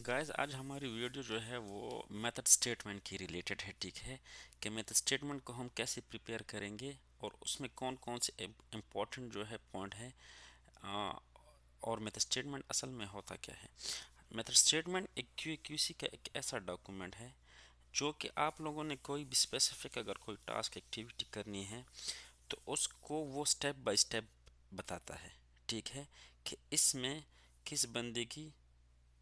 Guys आज हमारी video जो है वो मेथड स्टेटमेंट की रिलेटेड है। ठीक है कि मेथड स्टेटमेंट को हम कैसे प्रिपेयर करेंगे और उसमें कौन कौन से इम्पोर्टेंट जो है पॉइंट है। आ, और मेथड स्टेटमेंट असल में होता क्या है। मेथड स्टेटमेंट एक क्यूसी का एक ऐसा डॉक्यूमेंट है जो कि आप लोगों ने कोई भी स्पेसिफिक अगर कोई टास्क एक्टिविटी करनी है तो उसको वो स्टेप बाय स्टेप बताता है। ठीक है कि इसमें किस बंदे की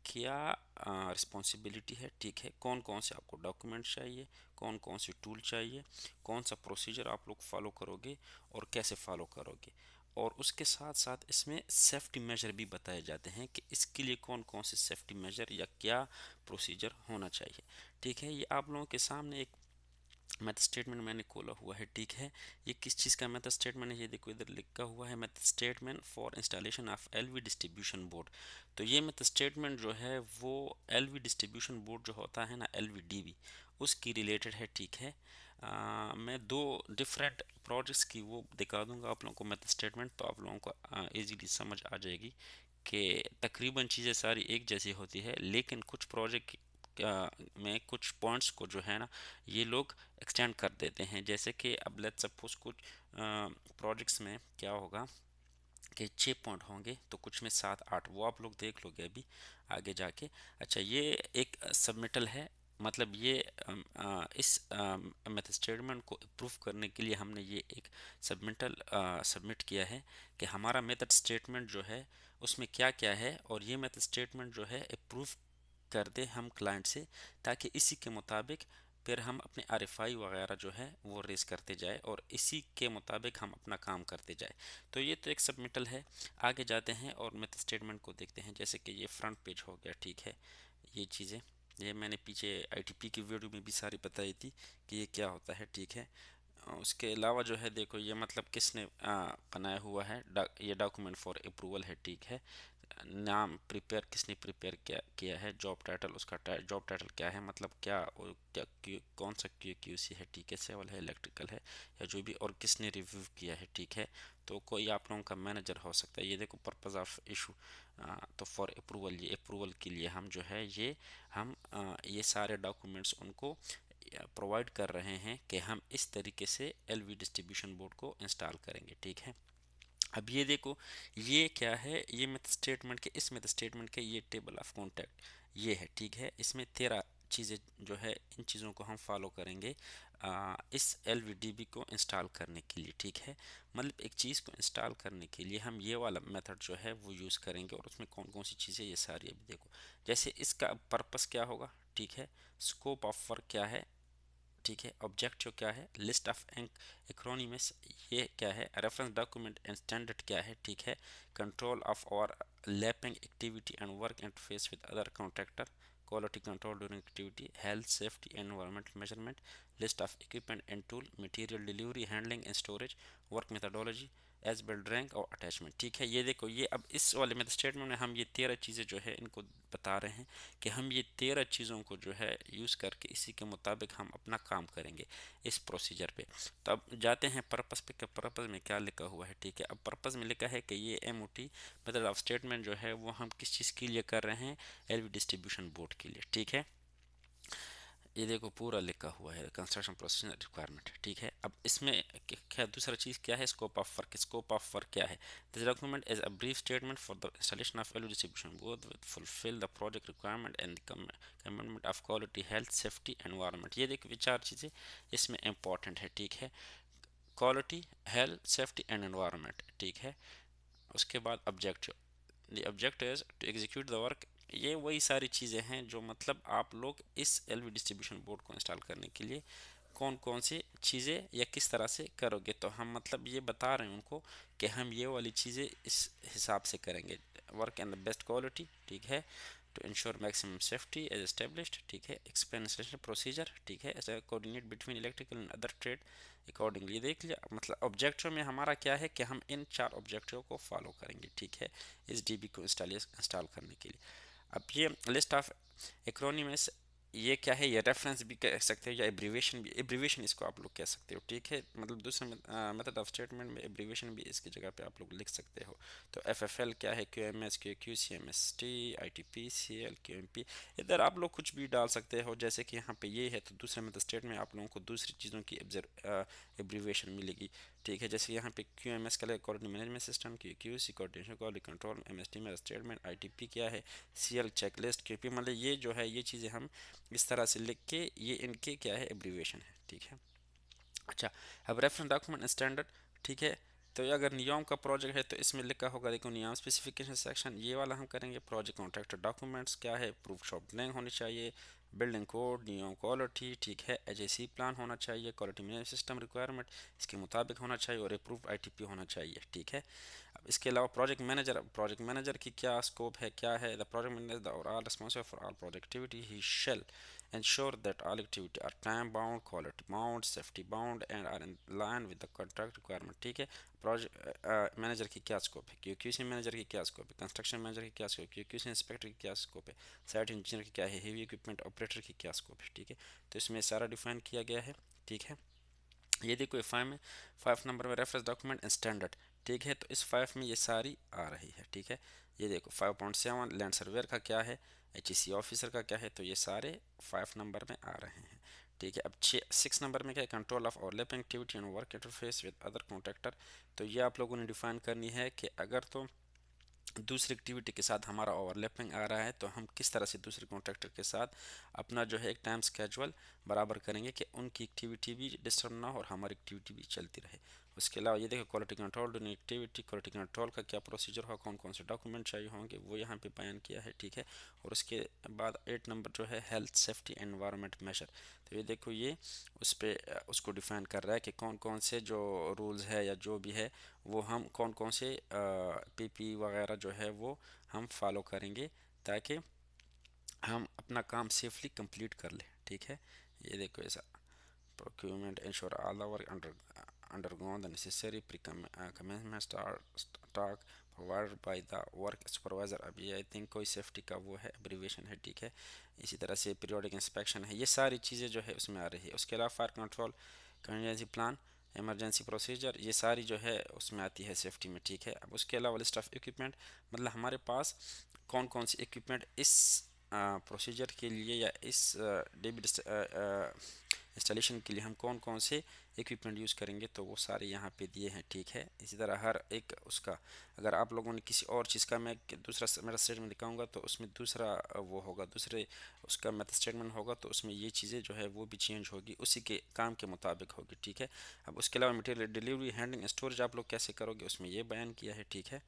क्या रिस्पॉन्सिबिलिटी है। ठीक है कौन कौन से आपको डॉक्यूमेंट चाहिए, कौन कौन से टूल चाहिए, कौन सा प्रोसीजर आप लोग फॉलो करोगे और कैसे फॉलो करोगे। और उसके साथ साथ इसमें सेफ्टी मेजर भी बताए जाते हैं कि इसके लिए कौन कौन से सेफ्टी मेजर या क्या प्रोसीजर होना चाहिए। ठीक है ये आप लोगों के सामने एक मेथड स्टेटमेंट मैंने खोला हुआ है। ठीक है ये किस चीज़ का मेथड स्टेटमेंट है, ये देखो इधर लिखा हुआ है method statement for installation of LV distribution board. तो ये मेथड स्टेटमेंट जो है वो एलवी डिस्ट्रीब्यूशन बोर्ड जो होता है ना एलवीडीबी उसकी रिलेटेड है। ठीक है मैं दो डिफरेंट प्रोजेक्ट्स की वो दिखा दूंगा आप लोगों को मेथड स्टेटमेंट, तो आप लोगों को इजीली समझ आ जाएगी कि तकरीबन चीज़ें सारी एक जैसी होती है, लेकिन कुछ प्रोजेक्ट में कुछ पॉइंट्स को जो है ना ये लोग एक्सटेंड कर देते हैं। जैसे कि अब लेट्स सपोज कुछ प्रोजेक्ट्स में क्या होगा कि 6 पॉइंट होंगे तो कुछ में 7 8, वो आप लोग देख लोगे अभी आगे जाके। अच्छा ये एक सबमिटल है, मतलब ये इस मेथड स्टेटमेंट को अप्रूव करने के लिए हमने ये एक सबमिटल सबमिट किया है कि हमारा मेथड स्टेटमेंट जो है उसमें क्या क्या है, और ये मेथड स्टेटमेंट जो है अप्रूव कर दे हम क्लाइंट से, ताकि इसी के मुताबिक फिर हम अपने आरएफआई वगैरह जो है वो रेस करते जाए और इसी के मुताबिक हम अपना काम करते जाए। तो ये तो एक सबमिटल है। आगे जाते हैं और मेथड स्टेटमेंट को देखते हैं। जैसे कि ये फ्रंट पेज हो गया। ठीक है ये चीज़ें ये मैंने पीछे आईटीपी की वीडियो में भी सारी बताई थी कि ये क्या होता है। ठीक है उसके अलावा जो है देखो ये मतलब किसने बनाया हुआ है, ये डॉक्यूमेंट फॉर अप्रूवल है। ठीक है नाम प्रिपेयर किसने प्रिपेयर किया है, जॉब टाइटल उसका जॉब टाइटल क्या है, मतलब क्या और क्या कौन सा क्यूसी है। ठीक है सिविल है इलेक्ट्रिकल है या जो भी, और किसने रिव्यू किया है। ठीक है तो कोई आप लोगों का मैनेजर हो सकता है। ये देखो पर्पस ऑफ इशू, तो फॉर अप्रूवल, ये अप्रूवल के लिए हम जो है ये हम ये सारे डॉक्यूमेंट्स उनको प्रोवाइड कर रहे हैं कि हम इस तरीके से एलवी डिस्ट्रीब्यूशन बोर्ड को इंस्टॉल करेंगे। ठीक है अब ये देखो ये क्या है, ये मेथड स्टेटमेंट के इस मेथड स्टेटमेंट के ये टेबल ऑफ कॉन्टैक्ट ये है। ठीक है इसमें 13 चीज़ें जो है इन चीज़ों को हम फॉलो करेंगे इस एलवीडीबी को इंस्टॉल करने के लिए। ठीक है मतलब एक चीज़ को इंस्टॉल करने के लिए हम ये वाला मेथड जो है वो यूज़ करेंगे, और उसमें कौन कौन सी चीज़ें ये सारी अभी देखो। जैसे इसका पर्पस क्या होगा, ठीक है स्कोप ऑफ वर्क क्या है, ठीक है ऑब्जेक्टिव क्या है, लिस्ट ऑफ एक्रोनिमस ये क्या है, रेफरेंस डॉक्यूमेंट एंड स्टैंडर्ड क्या है। ठीक है कंट्रोल ऑफ और lapping activity and work interface with other contractor, quality control during activity, health safety and environmental measurement, list of equipment and tool, material delivery handling and storage, work methodology as build rank और attachment. ठीक है ये देखो ये अब इस वाले method statement में हम ये 13 चीज़ें जो है इनको बता रहे हैं कि हम ये 13 चीज़ों को जो है यूज़ करके इसी के मुताबिक हम अपना काम करेंगे इस प्रोसीजर पे। तो अब जाते हैं पर्पस पे कि पर्पस में क्या लिखा हुआ है। ठीक है अब पर्पस में लिखा है कि ये एमओटी मेथड ऑफ स्टेटमेंट जो है वो हम किस चीज़ के लिए कर रहे हैं, एलवी डिस्ट्रीब्यूशन बोर्ड के लिए। ठीक है ये देखो पूरा लिखा हुआ है कंस्ट्रक्शन प्रोसेस रिक्वायरमेंट। ठीक है अब इसमें क्या दूसरा चीज़ क्या है, scope of work. Scope of work क्या है, this document is a brief statement for the installation of LV distribution board with fulfil the project requirement and commitment of quality health safety environment. ये देखो चार चीज़ें इसमें important है। ठीक है quality health safety and environment. ठीक है उसके बाद objective, the objective is to execute the work. ये वही सारी चीज़ें हैं जो मतलब आप लोग इस एलवी डिस्ट्रीब्यूशन बोर्ड को इंस्टॉल करने के लिए कौन कौन सी चीज़ें या किस तरह से करोगे। तो हम मतलब ये बता रहे हैं उनको कि हम ये वाली चीज़ें इस हिसाब से करेंगे, work and the best quality. ठीक है to ensure maximum safety as established. ठीक है एक्सप्लेन इंस्टॉलेशन प्रोसीजर। ठीक है ऐसा coordinate between electrical and other trade accordingly. देख लिया मतलब ऑब्जेक्टिव में हमारा क्या है कि हम इन 4 ऑब्जेक्टिव को फॉलो करेंगे। ठीक है इस डीबी को इंस्टॉल करने के लिए। अब ये लिस्ट ऑफ एक्रोनिमस ये क्या है, ये रेफरेंस भी कह सकते हो या एब्रीवेशन भी, एब्रीवेशन इसको आप लोग कह सकते हो, ठीक है। मतलब दूसरे मेथड ऑफ स्टेटमेंट में एब्रीवेशन भी इसकी जगह पे आप लोग लिख सकते हो। तो एफ एफ एल क्या है, Q M S, Q Q, C M S T, I T P, C L, Q M P, इधर आप लोग कुछ भी डाल सकते हो। जैसे कि यहाँ पे ये है, तो दूसरे मेथड स्टेट में आप लोगों को दूसरी चीज़ों की एब्रीवेशन मिलेगी, ठीक है। जैसे यहाँ पे क्यू एम एस का coordinate management system, Q Q C coordination quality control, M S T में स्टेटमेंट, आई टी पी क्या है, C L check list, Q P, मतलब ये जो है ये चीज़ें हम इस तरह से लिख के, ये इनके क्या है, एब्रीवेशन है, ठीक है। अच्छा, अब रेफरेंस डॉक्यूमेंट स्टैंडर्ड, ठीक है। तो ये अगर नियम का प्रोजेक्ट है तो इसमें लिखा होगा, देखो नियम स्पेसिफिकेशन सेक्शन, ये वाला हम करेंगे। प्रोजेक्ट कॉन्ट्रैक्टर डॉक्यूमेंट्स क्या है, प्रूफ शॉप लिंक होनी चाहिए, बिल्डिंग कोड, नियम क्वालिटी, ठीक है, एच प्लान होना चाहिए, क्वालिटी मैनेजमेंट सिस्टम रिक्वायरमेंट इसके मुताबिक होना चाहिए, और अप्रूव आईटीपी होना चाहिए, ठीक है। अब इसके अलावा प्रोजेक्ट मैनेजर की क्या स्कोप है, क्या है, द प्रोजेक्ट मैनेजर और all responsible for all project activity, he shall ensure that all activity are time bound, quality bound, safety bound and are in line with the contract requirement, ठीक है। Project manager की क्या scope है, QC manager की क्या scope है, construction manager की क्या स्कोप है, क्यूसी इंस्पेक्टर की क्या स्कोप है, साइट इंजीनियर की क्या है, हेवी इक्विपमेंट ऑपरेटर की क्या स्कोप है, ठीक है। तो इसमें सारा डिफाइन किया गया है, ठीक है। ये देखो फाइव में, 5 नंबर में रेफरेंस डॉक्यूमेंट स्टैंडर्ड, ठीक है। तो इस 5 में ये सारी आ रही है, ठीक है। ये देखो 5.7 लैंड सर्वेयर का क्या है, एच ऑफिसर का क्या है, तो ये सारे 5 नंबर में आ रहे हैं, ठीक है। अब 6 नंबर में क्या है, control of overlapping activity and work interface with other contractor. तो ये आप लोगों ने डिफाइन करनी है कि अगर तो दूसरी एक्टिविटी के साथ हमारा ओवरलैपिंग आ रहा है तो हम किस तरह से दूसरे कॉन्ट्रैक्टर के साथ अपना जो है एक टाइम स्केजुअल बराबर करेंगे कि उनकी एक्टिविटी भी डिस्टर्ब ना हो और हमारी एक्टिविटी भी चलती रहे। उसके अलावा ये देखो quality control during activity, quality control का क्या प्रोसीजर होगा, कौन कौन से डॉक्यूमेंट चाहिए होंगे, वो यहाँ पे बयान किया है, ठीक है। और उसके बाद 8 नंबर जो है हेल्थ सेफ्टी एनवायरनमेंट मेजर, तो ये देखो ये उस पर उसको डिफाइन कर रहा है कि कौन कौन से जो रूल्स है या जो भी है वो हम कौन कौन से पीपी वगैरह जो है वो हम फॉलो करेंगे ताकि हम अपना काम सेफली कंप्लीट कर लें, ठीक है। ये देखो ऐसा procurement ensure all our undergone the necessary pre-commencement talk provided by the work supervisor। अब ये आई थिंक कोई सेफ्टी का वो है एब्रीवेशन है, ठीक है। इसी तरह से पीरियोडिक इंस्पेक्शन है, ये सारी चीज़ें जो है उसमें आ रही है। उसके अलावा fire control, contingency plan, emergency procedure, ये सारी जो है उसमें आती है सेफ्टी में, ठीक है। अब उसके अलावा लिस्ट ऑफ इक्विपमेंट, मतलब हमारे पास कौन कौन सी इक्विपमेंट इस प्रोसीजर के लिए या इस डेबिट इंस्टॉलेशन के लिए हम कौन कौन से इक्विपमेंट यूज़ करेंगे, तो वो सारे यहाँ पे दिए हैं, ठीक है। इसी तरह हर एक उसका, अगर आप लोगों ने किसी और चीज़ का मैं दूसरा मेरा स्टेटमेंट दिखाऊंगा तो उसमें दूसरा वो होगा, दूसरे उसका मेथड स्टेटमेंट होगा, तो उसमें ये चीज़ें जो है वो भी चेंज होगी, उसी के काम के मुताबिक होगी, ठीक है। अब उसके अलावा मटेरियल डिलीवरी, हैंडलिंग, स्टोरेज आप लोग कैसे करोगे उसमें ये बयान किया है, ठीक है।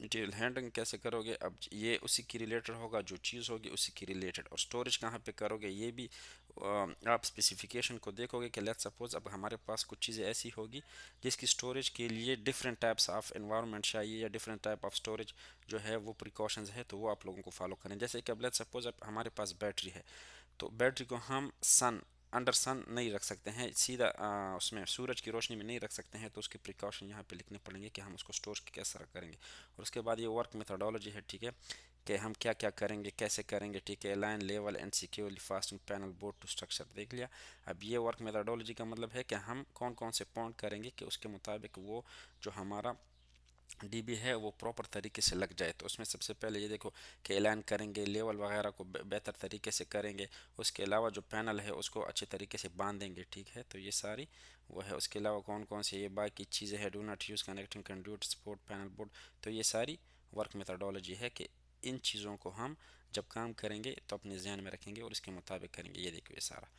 मटेरियल हैंडलिंग कैसे करोगे, अब ये उसी की रिलेटेड होगा, जो चीज़ होगी उसी की रिलेटेड। और स्टोरेज कहाँ पे करोगे ये भी आप स्पेसिफिकेशन को देखोगे कि लेट्स सपोज अब हमारे पास कुछ चीज़ें ऐसी होगी जिसकी स्टोरेज के लिए डिफरेंट टाइप्स ऑफ एनवायरनमेंट चाहिए या डिफरेंट टाइप ऑफ स्टोरेज जो है वो प्रिकॉशंस है, तो वो आप लोगों को फॉलो करें। जैसे कि अब लेट्स सपोज अब हमारे पास बैटरी है, तो बैटरी को हम सन अंडर सन नहीं रख सकते हैं, सीधा उसमें सूरज की रोशनी में नहीं रख सकते हैं, तो उसके प्रिकॉशन यहाँ पे लिखने पड़ेंगे कि हम उसको स्टोर कैसे करेंगे। और उसके बाद ये वर्क मेथडोलॉजी है, ठीक है, कि हम क्या क्या करेंगे, कैसे करेंगे, ठीक है। Line level and securely fasting panel board to structure देख लिया। अब ये वर्क मेथडोलॉजी का मतलब है कि हम कौन कौन से पॉइंट करेंगे कि उसके मुताबिक वो जो हमारा डीबी है वो प्रॉपर तरीके से लग जाए। तो उसमें सबसे पहले ये देखो कि ऐलान करेंगे, लेवल वगैरह को बेहतर तरीके से करेंगे। उसके अलावा जो पैनल है उसको अच्छे तरीके से बांधेंगे, ठीक है। तो ये सारी वो है। उसके अलावा कौन कौन से ये बाकी चीज़ें हैं, do not use connecting conduit support panel board, तो ये सारी वर्क मेथडोलॉजी है कि इन चीज़ों को हम जब काम करेंगे तो अपने ध्यान में रखेंगे और इसके मुताबिक करेंगे। ये देखो ये सारा।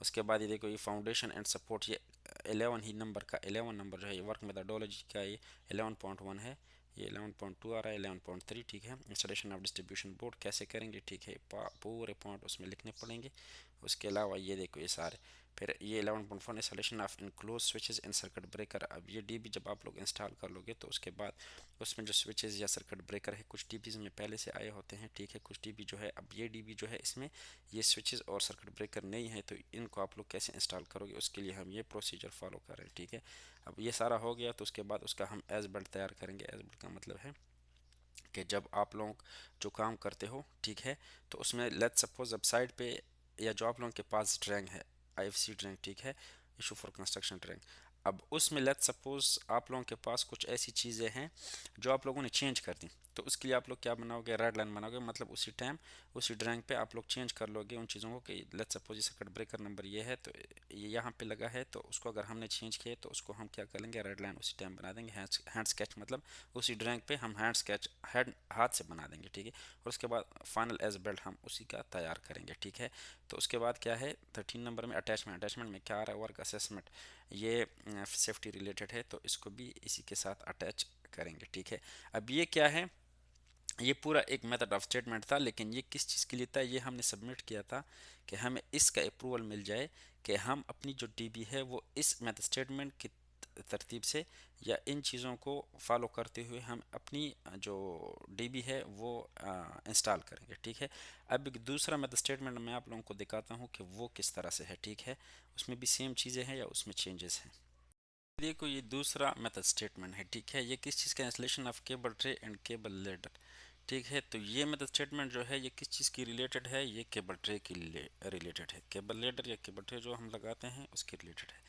उसके बाद ये देखो ये फाउंडेशन एंड सपोर्ट, ये 11 ही नंबर का 11 नंबर जो है ये वर्क मेथडोलॉजी का ये 11.1 है। ये 11.2 आ रहा है, 11.3, ठीक है। इंस्टॉलेशन ऑफ डिस्ट्रीब्यूशन बोर्ड कैसे करेंगे, ठीक है, पूरे पॉइंट उसमें लिखने पड़ेंगे। उसके अलावा ये देखो ये सारे, फिर ये 11.4 installation of enclose switches in circuit breaker. अब ये डीबी जब आप लोग इंस्टॉल कर लोगे तो उसके बाद उसमें जो स्विचेस या सर्किट ब्रेकर है कुछ डीबीज में पहले से आए होते हैं, ठीक है। कुछ डीबी जो है, अब ये डीबी जो है इसमें ये स्विचेस और सर्किट ब्रेकर नहीं है, तो इनको आप लोग कैसे इंस्टॉल करोगे उसके लिए हम ये प्रोसीजर फॉलो कर रहे हैं, ठीक है। अब ये सारा हो गया तो उसके बाद उसका हम एज बिल्ड तैयार करेंगे। एज बिल्ड का मतलब है कि जब आप लोग जो काम करते हो, ठीक है, तो उसमें लेट्स सपोज अब साइड पे या जो आप लोगों के पास ड्राइंग है, आईएफसी ड्राइंग, ठीक है, इशू फॉर कंस्ट्रक्शन ड्राइंग, अब उसमें लेट्स सपोज आप लोगों के पास कुछ ऐसी चीज़ें हैं जो आप लोगों ने चेंज कर दी, तो उसके लिए आप लोग क्या बनाओगे, रेड लाइन बनाओगे, मतलब उसी टाइम उसी ड्राइंग पे आप लोग चेंज कर लोगे उन चीज़ों को कि लेट्स सपोज जैसे कट ब्रेकर नंबर ये है, तो ये यहाँ पे लगा है, तो उसको अगर हमने चेंज किया तो उसको हम क्या कर लेंगे, रेड लाइन उसी टाइम बना देंगे, हैंड स्केच, मतलब उसी ड्राइंग पे हम हैंड स्केच हैंड हाथ से बना देंगे, ठीक है, और उसके बाद फाइनल एज बिल्ट हम उसी का तैयार करेंगे, ठीक है। तो उसके बाद क्या है 13 नंबर में अटैचमेंट, अटैचमेंट में क्या आ रहा है, वर्क असेसमेंट, ये सेफ्टी रिलेटेड है, तो इसको भी इसी के साथ अटैच करेंगे, ठीक है। अब ये क्या है, ये पूरा एक मेथड ऑफ स्टेटमेंट था, लेकिन ये किस चीज़ के लिए था, ये हमने सबमिट किया था कि हमें इसका अप्रूवल मिल जाए कि हम अपनी जो डीबी है वो इस मेथड स्टेटमेंट की तरतीब से या इन चीज़ों को फॉलो करते हुए हम अपनी जो डीबी है वो इंस्टॉल करेंगे, ठीक है। अब एक दूसरा मेथड स्टेटमेंट मैं आप लोगों को दिखाता हूँ कि वो किस तरह से है, ठीक है, उसमें भी सेम चीज़ें हैं या उसमें चेंजेस हैं। देखो ये दूसरा मेथड स्टेटमेंट है, ठीक है, ये किस चीज़ का, installation of cable tray and cable ladder, ठीक है। तो ये मेथड स्टेटमेंट जो है ये किस चीज़ की रिलेटेड है, ये केबल ट्रे की रिलेटेड है, केबल लेडर या केबल ट्रे जो हम लगाते हैं उसके रिलेटेड है।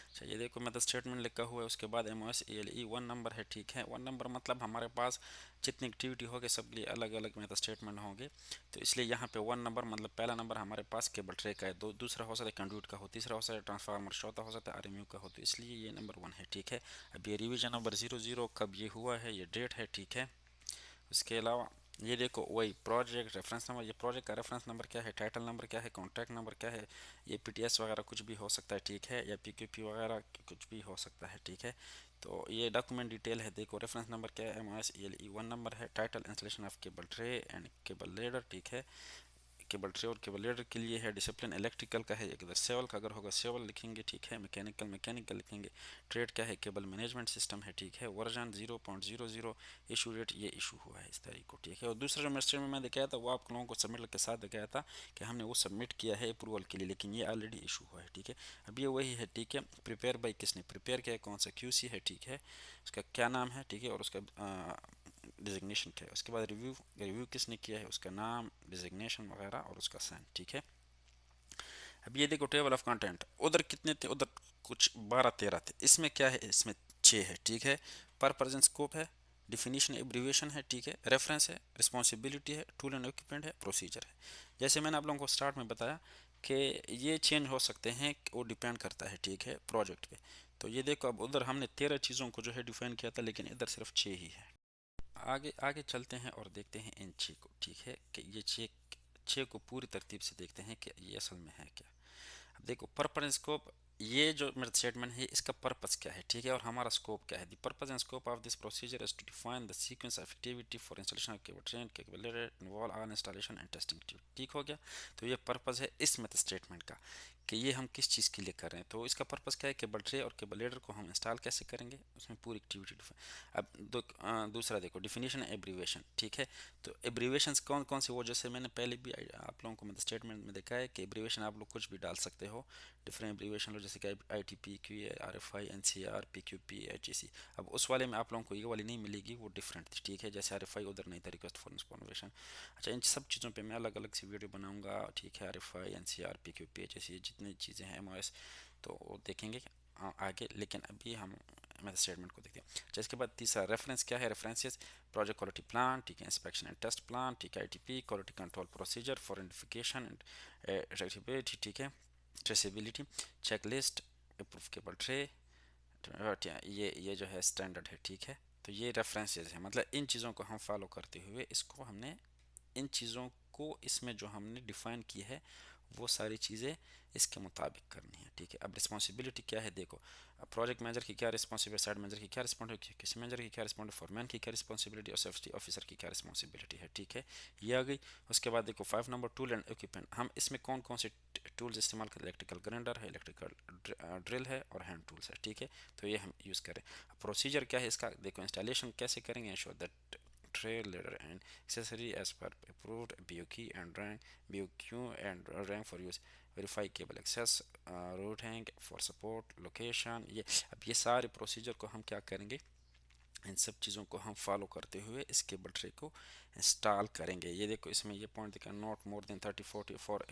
अच्छा ये देखो मेथड स्टेटमेंट लिखा हुआ है, उसके बाद MOS वन नंबर है, ठीक है, वन नंबर मतलब हमारे पास जितनी एक्टिविटी होगी सब लिए अलग अलग मेथड स्टेटमेंट होंगे, तो इसलिए यहाँ पे वन नंबर मतलब पहला नंबर हमारे पास केबल ट्रे का है, दो दूसरा हो सकता है कंड्यूट का हो, तीसरा हो सकता है ट्रांसफार्मर, चौथा हो सकता है RMU का हो, तो इसलिए ये नंबर वन है, ठीक है। अब ये रिवीजन नंबर 00 कब ये हुआ है, ये डेट है, ठीक है। उसके अलावा ये देखो वही प्रोजेक्ट रेफरेंस नंबर, ये प्रोजेक्ट का रेफरेंस नंबर क्या है, टाइटल नंबर क्या है, कॉन्टैक्ट नंबर क्या है, ये PTS वगैरह कुछ भी हो सकता है, ठीक है, या PQP वगैरह कुछ भी हो सकता है, ठीक है। तो ये डॉक्यूमेंट डिटेल है, देखो रेफरेंस नंबर क्या है, MOSELE वन नंबर है, title installation of cable tray and cable ladder, ठीक है। केबल ट्रे और केबल लीडर के लिए है, डिसिप्लिन इलेक्ट्रिकल का है, अगर सिविल का अगर होगा सिविल लिखेंगे, ठीक है, मैकेनिकल मैकेनिकल लिखेंगे, ट्रेड क्या है, केबल मैनेजमेंट सिस्टम है, ठीक है, वर्जन 0.00, इशू डेट ये इशू हुआ है इस तारीख को, ठीक है। और दूसरा जो मिनिस्टर में मैं दिखाया था वो आप लोगों को सबमिट के साथ दिखाया था कि हमने वो सबमिट किया है अप्रूवल के लिए, लेकिन ये ऑलरेडी इशू हुआ है, ठीक है। अब ये वही है, ठीक है, प्रिपेयर बाई किसने प्रिपेयर किया है, कौन सा QC है, ठीक है, उसका क्या नाम है, ठीक है, और उसका डिजिग्नेशन क्या है, उसके बाद रिव्यू रिव्यू किसने किया है, उसका नाम, डिजिग्नेशन वगैरह और उसका साइन, ठीक है। अब ये देखो टेबल ऑफ कंटेंट, उधर कितने थे, उधर कुछ 12-13 थे, इसमें क्या है, इसमें 6 है, ठीक है। पर पर्सन स्कोप है, डिफिनीशन एब्रीविएशन है, ठीक है, रेफरेंस है, रिस्पॉन्सिबिलिटी है, टूल एंड इक्विपमेंट है, प्रोसीजर है। जैसे मैंने आप लोगों को स्टार्ट में बताया कि ये चेंज हो सकते हैं, वो डिपेंड करता है, ठीक है, प्रोजेक्ट पे। तो ये देखो अब उधर हमने 13 चीज़ों को जो है डिफाइन किया था, लेकिन इधर सिर्फ 6 ही है। आगे आगे चलते हैं और देखते हैं इन 6 को, ठीक है, कि ये 6 को पूरी तरतीब से देखते हैं कि ये असल में है क्या। अब देखो पर्पस स्कोप, ये जो मेरा स्टेटमेंट है इसका पर्पस क्या है, ठीक है, और हमारा स्कोप क्या है, the purpose and scope of this procedure is to define the sequence of activity for installation of cable train cable involve on installation and testing, ठीक हो गया। तो ये पर्पस है इस मेथड स्टेटमेंट का कि ये हम किस चीज़ के लिए कर रहे हैं, तो इसका पर्पस क्या है, केबल ट्रे और केबल लेडर को हम इंस्टॉल कैसे करेंगे, उसमें पूरी एक्टिविटी। अब दूसरा देखो डिफिनीशन एब्रीवेशन, ठीक है, तो एब्रीवेशन कौन कौन से, वो जैसे मैंने पहले भी आप लोगों को मतलब स्टेटमेंट में देखा है कि एब्रीवेशन आप लोग कुछ भी डाल सकते हो, डिफरेंट एब्रीवेशन लो, जैसे कि ITP QA RFI NCR PQP HEC। अब उस वाले में आप लोगों को ये वाली नहीं मिलेगी, वो डिफरेंट थी, ठीक है, जैसे RFI उधर नहीं था, रिक्वेस्ट फॉर इंफॉर्मेशन। अच्छा इन सब चीज़ों पे मैं अलग अलग सी वीडियो बनाऊंगा, ठीक है, RFI NCR PQP HEC जितनी चीज़ें हैं MOS, तो वो देखेंगे आगे, लेकिन अभी हम मेथड स्टेटमेंट को देखते हैं। अच्छा इसके बाद तीसरा रेफरेंस क्या है, रेफरेंसेस प्रोजेक्ट क्वालिटी प्लान, ठीक है, इंस्पेक्शन एंड टेस्ट प्लान, ठीक है, ITP quality control procedure for identification and traceability, ठीक है, traceability checklist, approve cable tray, ये जो है स्टैंडर्ड है, ठीक है। तो ये रेफरेंसेस है, मतलब इन चीज़ों को हम फॉलो करते हुए इसको हमने, इन चीज़ों को इसमें जो हमने डिफाइन की है वो सारी चीज़ें इसके मुताबिक करनी है, ठीक है। अब रिस्पॉन्सिबिलिटी क्या है, देखो प्रोजेक्ट मैनेजर की क्या रिस्पॉन्सिबिलिटी, साइड मैनेजर की क्या रिस्पॉन्सिबिलिटी, किसी मैनेजर की क्या रिस्पॉन्सिबिलिटी, फॉरमैन की क्या रिस्पॉन्सिबिलिटी और सेफ्टी ऑफिसर की क्या रिस्पॉन्सिबिलिटी है, ठीक है, ये आ गई। उसके बाद देखो 5 नंबर टूल एंड इक्विपमेंट, हम इसमें कौन कौन से टूल्स इस्तेमाल करें, इलेक्ट्रिकल ग्राइंडर है, इलेक्ट्रिकल ड्रिल है और हैंड टूल्स है, ठीक है, तो ये हम यूज़ करें। प्रोसीजर क्या है इसका, देखो इंस्टॉलेशन कैसे करेंगे, ensure that trail leader and accessory as per approved BOQ and rank for use, verify cable access, route hang for support location, ये अब ये सारे प्रोसीजर को हम क्या करेंगे इन सब चीज़ों को हम फॉलो करते हुए इस केबल ट्रे को इंस्टॉल करेंगे। ये देखो इसमें ये पॉइंट देखा, not more than 30-40 for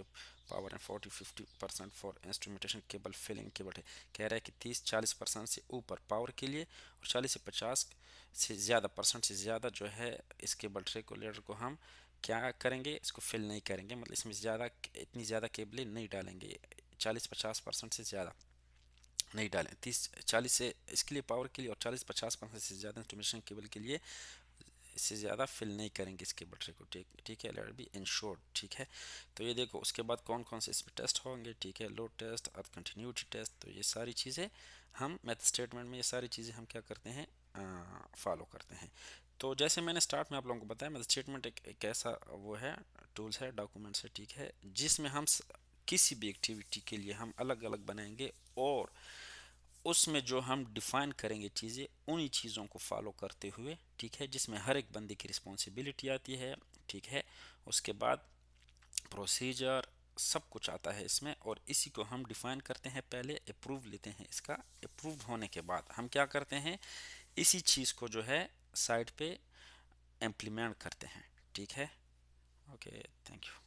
power and 40-50% for instrumentation cable filling cable tray. कह रहा है कि 30-40% से ऊपर पावर के लिए और 40 से 50 से ज़्यादा परसेंट से ज़्यादा जो है इस केबल ट्रे को लेटर को हम क्या करेंगे, इसको फिल नहीं करेंगे, मतलब इसमें ज़्यादा इतनी ज़्यादा केबलें नहीं डालेंगे, 40-50% से ज़्यादा नहीं डालें। 30-40 से इसके लिए पावर के लिए और 40-50% से ज़्यादा इंस्ट्रूमेंटेशन केबल के लिए इससे ज़्यादा फिल नहीं करेंगे इसके बटरे को। ठीक ठीक है, लेट बी इंश्योर्ड। ठीक है, तो ये देखो उसके बाद कौन कौन से इसमें टेस्ट होंगे। ठीक है, लोड टेस्ट और कंटिन्यूटी टेस्ट, तो ये सारी चीज़ें हम मैथ स्टेटमेंट में ये सारी चीज़ें हम क्या करते हैं, फॉलो करते हैं। तो जैसे मैंने स्टार्ट में आप लोगों को बताया, मैथ स्टेटमेंट एक ऐसा वो है, टूल्स है, डॉक्यूमेंट्स है, ठीक है, जिसमें हम किसी भी एक्टिविटी के लिए हम अलग अलग बनाएंगे और उसमें जो हम डिफाइन करेंगे चीज़ें, उन्हीं चीज़ों को फॉलो करते हुए, ठीक है, जिसमें हर एक बंदे की रिस्पॉन्सिबिलिटी आती है। ठीक है, उसके बाद प्रोसीजर सब कुछ आता है इसमें, और इसी को हम डिफाइन करते हैं, पहले अप्रूव लेते हैं। इसका अप्रूव होने के बाद हम क्या करते हैं, इसी चीज़ को जो है साइड पे इम्प्लीमेंट करते हैं। ठीक है, ओके, थैंक यू।